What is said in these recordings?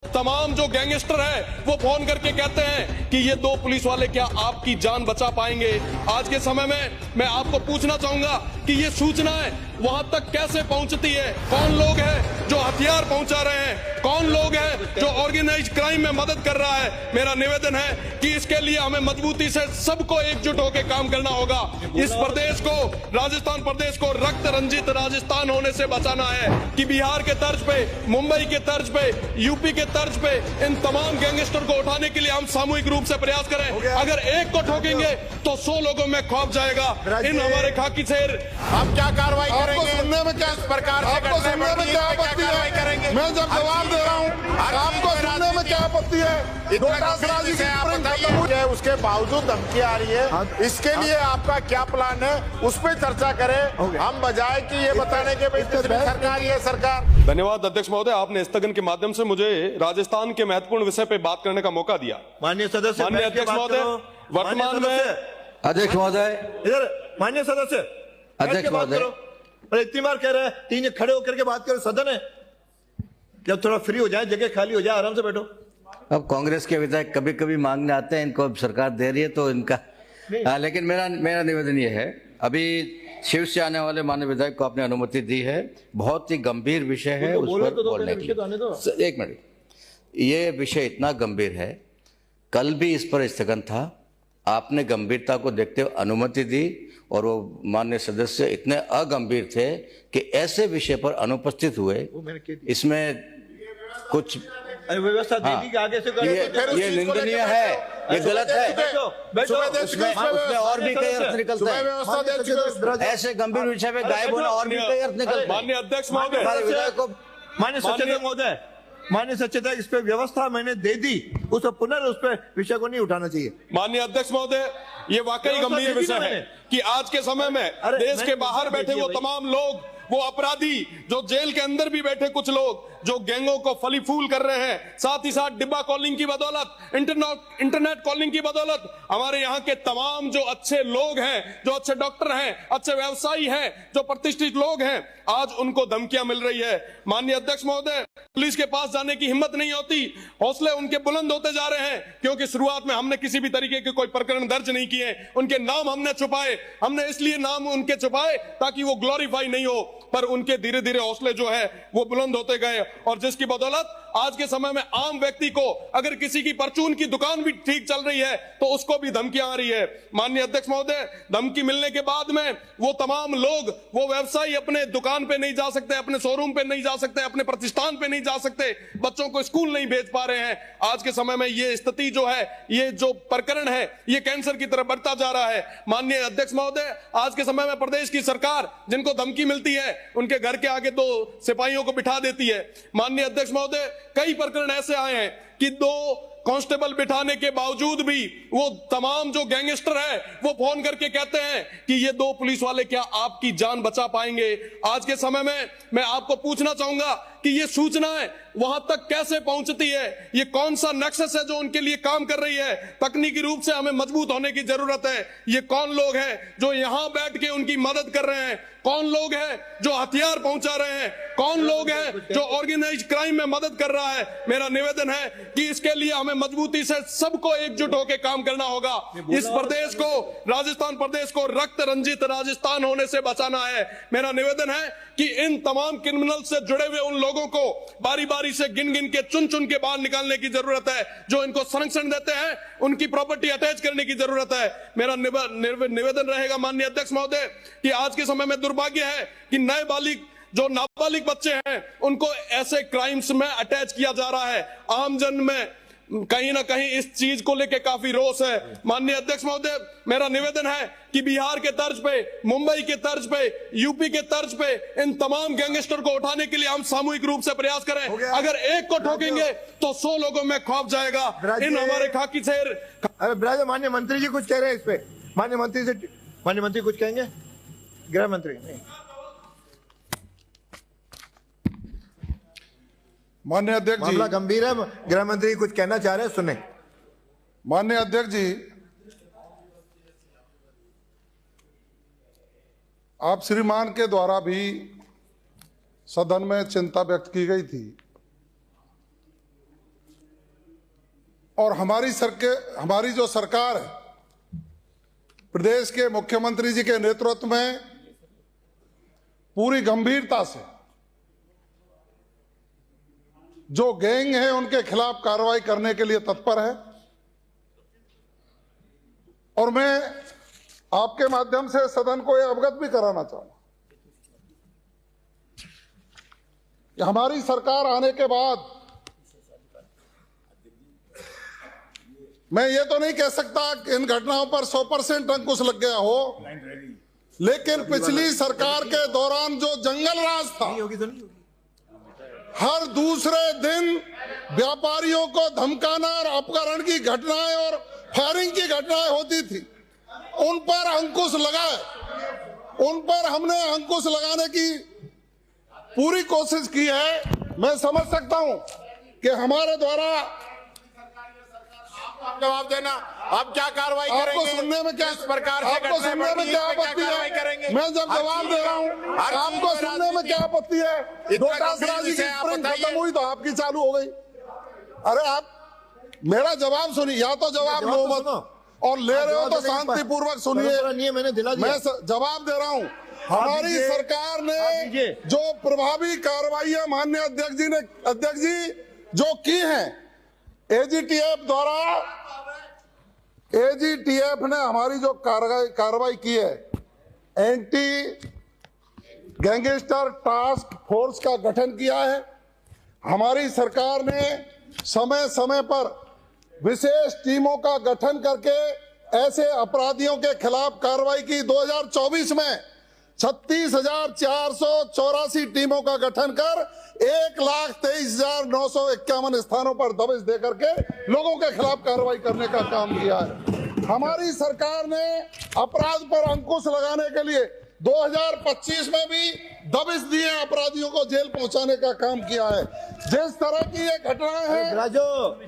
तमाम जो गैंगस्टर है वो फोन करके कहते हैं कि ये 2 पुलिस वाले क्या आपकी जान बचा पाएंगे। आज के समय में मैं आपको पूछना चाहूंगा कि ये सूचनाएं वहां तक कैसे पहुंचती है, कौन लोग हैं जो हथियार पहुंचा रहे हैं, कौन लोग हैं जो ऑर्गेनाइज क्राइम में मदद कर रहा है। मेरा निवेदन है कि इसके लिए हमें मजबूती से सबको एकजुट होकर काम करना होगा। इस प्रदेश को, राजस्थान प्रदेश को रक्त रंजित राजस्थान होने से बचाना है कि बिहार के तर्ज पे, मुंबई के तर्ज पे, यूपी के तर्ज पे इन तमाम गैंगस्टर को उठाने के लिए हम सामूहिक रूप से प्रयास करें। अगर एक को ठोकेंगे तो 100 लोगों में खौफ जाएगा। इन हमारे खाकी शेर आप क्या कार्रवाई करेंगे? सुनने में क्या इस प्रकार से आपको सुनने में क्या आपत्ति है? मैं जब जवाब दे रहा हूँ आपको सुनने में क्या आपत्ति है? उसके बावजूद धमकी आ रही है, इसके लिए आपका क्या प्लान है उस पर चर्चा करें, हम बजाय कि ये बताने के भाई सरकार ये सरकार। धन्यवाद अध्यक्ष महोदय, आपने स्थगन के माध्यम से मुझे राजस्थान के महत्वपूर्ण विषय पे बात करने का मौका दिया। माननीय सदस्य, माननीय अध्यक्ष महोदय, वर्तमान में अध्यक्ष महोदय, इधर माननीय सदस्य, अध्यक्ष महोदय, अरे इतनी बार कह रहे हैं तीन खड़े होकर के बात करें, सदन है, जब थोड़ा फ्री हो जाए, जगह खाली हो जाए, आराम से बैठो। अब कांग्रेस के विधायक कभी कभी मांगने आते हैं, इनको अब सरकार दे रही है तो इनका लेकिन मेरा निवेदन ये है, अभी शिव से आने वाले माननीय विधायक को आपने अनुमति दी है, बहुत ही गंभीर विषय है उस पर बोलने के लिए। एक मिनट, ये विषय इतना गंभीर है, कल भी इस पर स्थगन था, आपने गंभीरता को देखते हुए अनुमति दी और वो माननीय सदस्य इतने अगंभीर थे कि ऐसे विषय पर अनुपस्थित हुए। इसमें कुछ व्यवस्था देने के आगे से ये निंदनीय है, ये गलत है। उसमें और भी कई अर्थ निकलते हैं, ऐसे गंभीर विषय में गायब होना और भी कई अर्थ निकलते हैं। माननीय अध्यक्ष महोदय, माननीय सचेतक महोदय, माननीय सचेतक, इस पे व्यवस्था मैंने दे दी, उस उस पे विषय को नहीं उठाना चाहिए। माननीय अध्यक्ष महोदय, ये वाकई गंभीर विषय है कि आज के समय में देश के बाहर बैठे वो तमाम लोग, वो अपराधी जो जेल के अंदर भी बैठे कुछ लोग जो गैंगों को फली फूल कर रहे हैं, साथ ही साथ डिब्बा कॉलिंग की बदौलत, इंटरनेट कॉलिंग की बदौलत हमारे यहाँ के तमाम जो अच्छे लोग हैं, जो अच्छे डॉक्टर हैं, अच्छे व्यवसायी हैं, जो प्रतिष्ठित लोग हैं, आज उनको धमकियां मिल रही है। माननीय अध्यक्ष महोदय, पुलिस के पास जाने की हिम्मत नहीं होती, हौसले उनके बुलंद होते जा रहे हैं, क्योंकि शुरुआत में हमने किसी भी तरीके के कोई प्रकरण दर्ज नहीं किए, उनके नाम हमने छुपाए, हमने इसलिए नाम उनके छुपाए ताकि वो ग्लोरीफाई नहीं हो, पर उनके धीरे धीरे हौसले जो है वो बुलंद होते गए और जिसकी बदौलत आज के समय में आम व्यक्ति को अगर किसी की परचून की दुकान भी ठीक चल रही है तो उसको भी धमकियां आ रही है। माननीय अध्यक्ष महोदय, धमकी मिलने के बाद में वो तमाम लोग, वो व्यवसायी अपने दुकान पे नहीं जा सकते, अपने शोरूम पे नहीं जा सकते, अपने प्रतिष्ठान पे नहीं जा सकते, बच्चों को स्कूल नहीं भेज पा रहे हैं। आज के समय में ये स्थिति जो है, ये जो प्रकरण है, ये कैंसर की तरफ बढ़ता जा रहा है। माननीय अध्यक्ष महोदय, आज के समय में प्रदेश की सरकार जिनको धमकी मिलती है उनके घर के आगे 2 सिपाहियों को बिठा देती है। माननीय अध्यक्ष महोदय, कई प्रकरण ऐसे आए हैं कि 2 कांस्टेबल बिठाने के बावजूद भी वो तमाम जो गैंगस्टर है वो फोन करके कहते हैं कि ये 2 पुलिस वाले क्या आपकी जान बचा पाएंगे। आज के समय में मैं आपको पूछना चाहूंगा कि ये सूचनाएं वहां तक कैसे पहुंचती है, ये कौन सा नेक्सस है जो उनके लिए काम कर रही है। तकनीकी रूप से हमें मजबूत होने की जरूरत है। ये कौन लोग हैं जो यहां बैठ के उनकी मदद कर रहे हैं, कौन लोग हैं जो हथियार पहुंचा रहे हैं, कौन लोग हैं जो ऑर्गेनाइज क्राइम में मदद कर रहा है। मेरा निवेदन है कि इसके लिए हमें मजबूती से सबको एकजुट होकर काम करना होगा। इस प्रदेश को, राजस्थान प्रदेश को रक्त रंजित राजस्थान होने से बचाना है। मेरा निवेदन है कि इन तमाम क्रिमिनल से जुड़े हुए उन लोगों को बारी बारी से गिन गिन के चुन चुन के बाहर निकालने की जरूरत है। जो इनको संरक्षण देते हैं उनकी प्रॉपर्टी अटैच करने की जरूरत है। मेरा निवेदन रहेगा माननीय अध्यक्ष महोदय कि आज के समय में दुर्भाग्य है कि नए बालिग, जो नाबालिग बच्चे हैं, उनको ऐसे क्राइम्स में अटैच किया जा रहा है। आम जन में कहीं ना कहीं इस चीज को लेकर काफी रोष है। माननीय अध्यक्ष महोदय, मेरा निवेदन है कि बिहार के तर्ज पे, मुंबई के तर्ज पे, यूपी के तर्ज पे इन तमाम गैंगस्टर को उठाने के लिए हम सामूहिक रूप से प्रयास करें। अगर एक को ठोकेंगे तो 100 लोगों में खौफ जाएगा। इन हमारे खाकी शेर। अरे माननीय मंत्री जी कुछ कह रहे हैं इस पे, माननीय मंत्री कुछ कहेंगे? गृह मंत्री नहीं। माननीय अध्यक्ष जी, मामला गंभीर है, गृह मंत्री कुछ कहना चाह रहे हैं, सुने। माननीय अध्यक्ष जी, आप श्रीमान के द्वारा भी सदन में चिंता व्यक्त की गई थी और हमारी जो सरकार है, प्रदेश के मुख्यमंत्री जी के नेतृत्व में पूरी गंभीरता से जो गैंग है उनके खिलाफ कार्रवाई करने के लिए तत्पर है। और मैं आपके माध्यम से सदन को यह अवगत भी कराना चाहूंगा कि हमारी सरकार आने के बाद मैं ये तो नहीं कह सकता कि इन घटनाओं पर 100% अंकुश लग गया हो, लेकिन पिछली सरकार के दौरान जो जंगल राज था, हर दूसरे दिन व्यापारियों को धमकाना और अपहरण की घटनाएं और फायरिंग की घटनाएं होती थी, उन पर अंकुश लगाए। उन पर हमने अंकुश लगाने की पूरी कोशिश की है। मैं समझ सकता हूं कि हमारे द्वारा जवाब देना, अब क्या कार्रवाई करेंगे? आपको सुनने में क्या, इस प्रकार से आपको सुनने में क्या आपत्ति है? मैं जब जवाब दे रहा हूं, आपको सुनने में क्या आपत्ति है? राजी की स्प्रिंग खत्म हुई तो आपकी चालू हो गई। अरे आप मेरा जवाब सुनिए, या तो जवाब लो मत, और ले रहे हो तो शांतिपूर्वक सुनिए। मैंने दिला दिया, मैं जवाब दे रहा हूं। हमारी सरकार ने जो प्रभावी कार्रवाइयां माननीय अध्यक्ष जी जो की हैं, एजीटीएफ ने हमारी जो कार्रवाई की है, एंटी गैंगस्टर टास्क फोर्स का गठन किया है। हमारी सरकार ने समय समय पर विशेष टीमों का गठन करके ऐसे अपराधियों के खिलाफ कार्रवाई की। 2024 में 36,484 टीमों का गठन कर 1,23,951 स्थानों पर दबिश दे करके लोगों के खिलाफ कार्रवाई करने का काम किया है। हमारी सरकार ने अपराध पर अंकुश लगाने के लिए 2025 में भी दबिश दिए अपराधियों को जेल पहुंचाने का काम किया है। जिस तरह की ये घटनाएं हैं,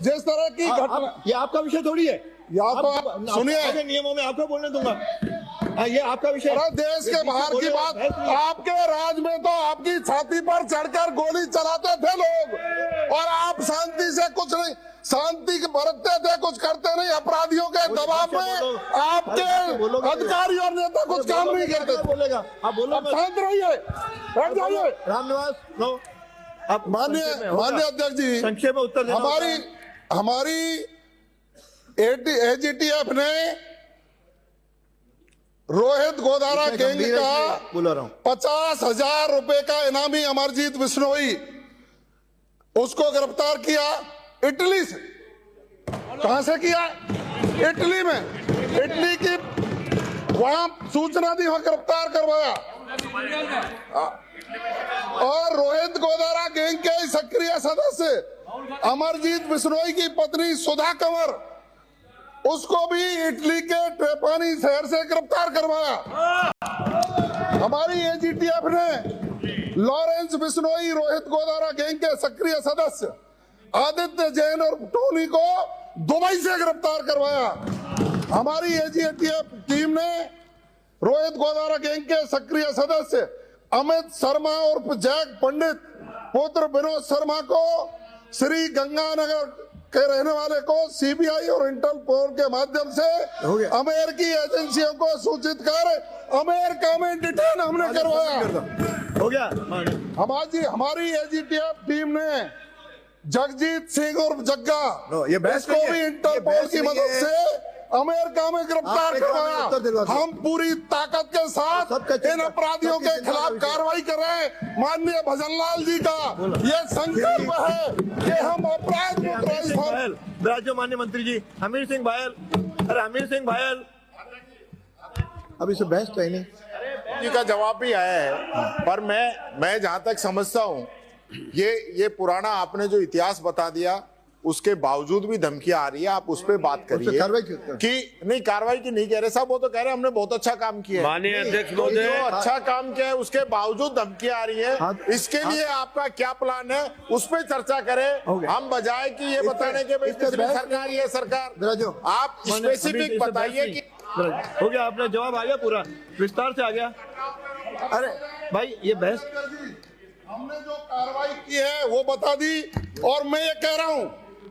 जिस तरह की घटना, ये आपका विषय थोड़ी है। या तो आप सुनिए, नियमों में आपको बोलने दूंगा, ये आपका विषय। देश के बाहर की बात, आपके राज में तो आपकी छाती पर चढ़कर गोली चलाते थे लोग, और आप शांति से कुछ नहीं, शांति बरतते थे, कुछ करते नहीं। अपराधियों के दबाव में आपके अधिकारी और नेता कुछ काम नहीं करते। बोलेगा आप बोलो, शांत रहिए, बैठ जाइए। रामनिवास नो, आप माननीय अध्यक्ष जी, संक्षेप में उत्तर देना। हमारी एजीटीएफ ने रोहित गोदारा गैंग का 50,000 रुपए का इनामी अमरजीत बिश्नोई, उसको गिरफ्तार किया इटली से। कहां से किया? इटली में। इटली की वहां सूचना दी, वहां गिरफ्तार करवाया। और रोहित गोदारा गैंग के सक्रिय सदस्य अमरजीत बिश्नोई की पत्नी सुधा कंवर, उसको भी इटली के ट्रेपानी शहर से गिरफ्तार करवाया। हमारी एजीटीएफ ने लॉरेंस बिश्नोई, रोहित गोदारा गैंग के सक्रिय सदस्य आदित्य जैन और टोनी को दुबई से गिरफ्तार करवाया। हमारी एजीटीएफ टीम ने रोहित गोदारा गैंग के सक्रिय सदस्य अमित शर्मा और जैक पंडित पुत्र विनोद शर्मा को श्री गंगानगर के रहने वाले को सीबीआई और इंटरपोल के माध्यम से अमेरिकी एजेंसियों को सूचित कर अमेरिका में डिटेन हमने करवाया। हो गया। हमारी एजीटीएफ टीम ने जगजीत सिंह और जग्गा, ये बहस को भी इंटरपोल की मदद से अमेरिका में गिरफ्तार करवाया। हम पूरी ताकत के साथ इन अपराधियों के खिलाफ कार्रवाई कर रहे हैं। माननीय भजनलाल जी का ये संकल्प है कि हम अपराध राज्य माननीय मंत्री जी हमीर सिंह भायल, अरे हमीर सिंह भायल, अभी से बहस तो नहीं जी का जवाब भी आया है, पर मैं जहां तक समझता हूं, ये पुराना आपने जो इतिहास बता दिया, उसके बावजूद भी धमकियां आ रही है। आप उस पर बात करिए कि नहीं, कार्रवाई की नहीं कह रहे साहब, वो तो कह रहे हमने बहुत अच्छा काम किया है। माननीय अध्यक्ष महोदय, जो अच्छा काम किया है उसके बावजूद धमकियां आ रही है। इसके लिए आपका क्या प्लान है, उस पर चर्चा करें। हम बजाय कि ये बताने के भाई सरकार ये सरकार, आप स्पेसिफिक बताइए कि हो गया। आपने जवाब आ गया, पूरा विस्तार से आ गया। अरे भाई ये बहस, हमने जो कार्रवाई की है वो बता दी। और मैं ये कह रहा हूं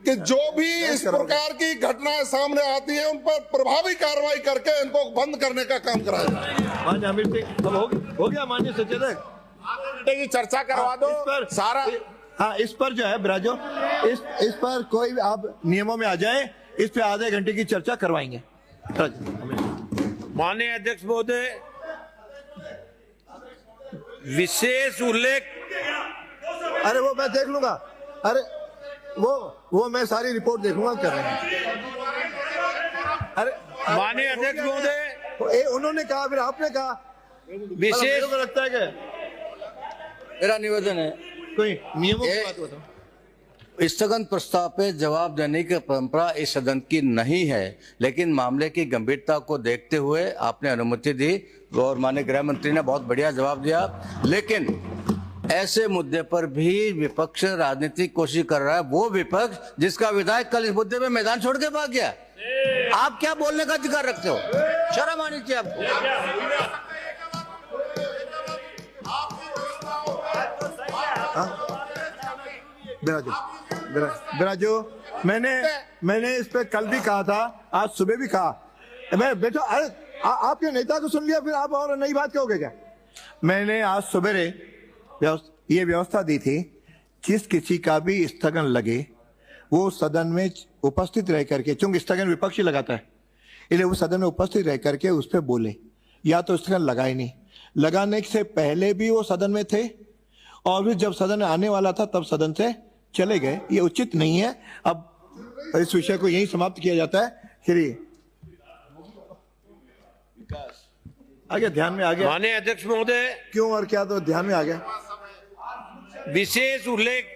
कि जो भी इस प्रकार की घटनाएं सामने आती हैं उन पर प्रभावी कार्रवाई करके इनको बंद करने का काम कराया जाए। मान्य अमित सिंह, अब हो गया मान्य सचेतक, की चर्चा करवा दो इस पर सारा। हाँ, इस पर जो है ब्राजो, इस पर कोई आप नियमों में आ जाए, इस पे आधे घंटे की चर्चा करवाएंगे। माननीय अध्यक्ष महोदय, विशेष उल्लेख, अरे वो मैं देख लूंगा, अरे वो मैं सारी रिपोर्ट देखूंगा कर रहे हैं। अरे माननीय अध्यक्ष महोदय, उन्होंने कहा, फिर आपने कहा, विशेष मेरे को लगता है कि मेरा निवेदन है, कोई नियमों की बात बताओ। स्थगन प्रस्ताव पे जवाब देने की परंपरा इस सदन की नहीं है, लेकिन मामले की गंभीरता को देखते हुए आपने अनुमति दी और माननीय गृह मंत्री ने बहुत बढ़िया जवाब दिया। लेकिन ऐसे मुद्दे पर भी विपक्ष राजनीतिक कोशिश कर रहा है, वो विपक्ष जिसका विधायक कल इस मुद्दे में मैदान छोड़ के भाग गया। आप क्या बोलने का अधिकार रखते हो? शर्म आनी चाहिए आपको। बिराजो, मैंने इस पे कल भी कहा था, आज सुबह भी कहा। मैं बेटा, अरे आपके नेता को सुन लिया, फिर आप और नई बात कहोगे क्या? मैंने आज सवेरे ये व्यवस्था दी थी, जिस किसी का भी स्थगन लगे वो सदन में उपस्थित रह करके, चूंकि स्थगन विपक्ष ही लगाता है, इसलिए वो सदन में उपस्थित रह करके उस पर बोले। या तो स्थगन लगाए नहीं, लगाने से पहले भी वो सदन में थे और फिर जब सदन आने वाला था तब सदन से चले गए। ये उचित नहीं है। अब इस विषय को यही समाप्त किया जाता है। श्री आगे ध्यान में आ गया। माननीय अध्यक्ष महोदय, क्यों और क्या, तो ध्यान में आ गया। विशेष उल्लेख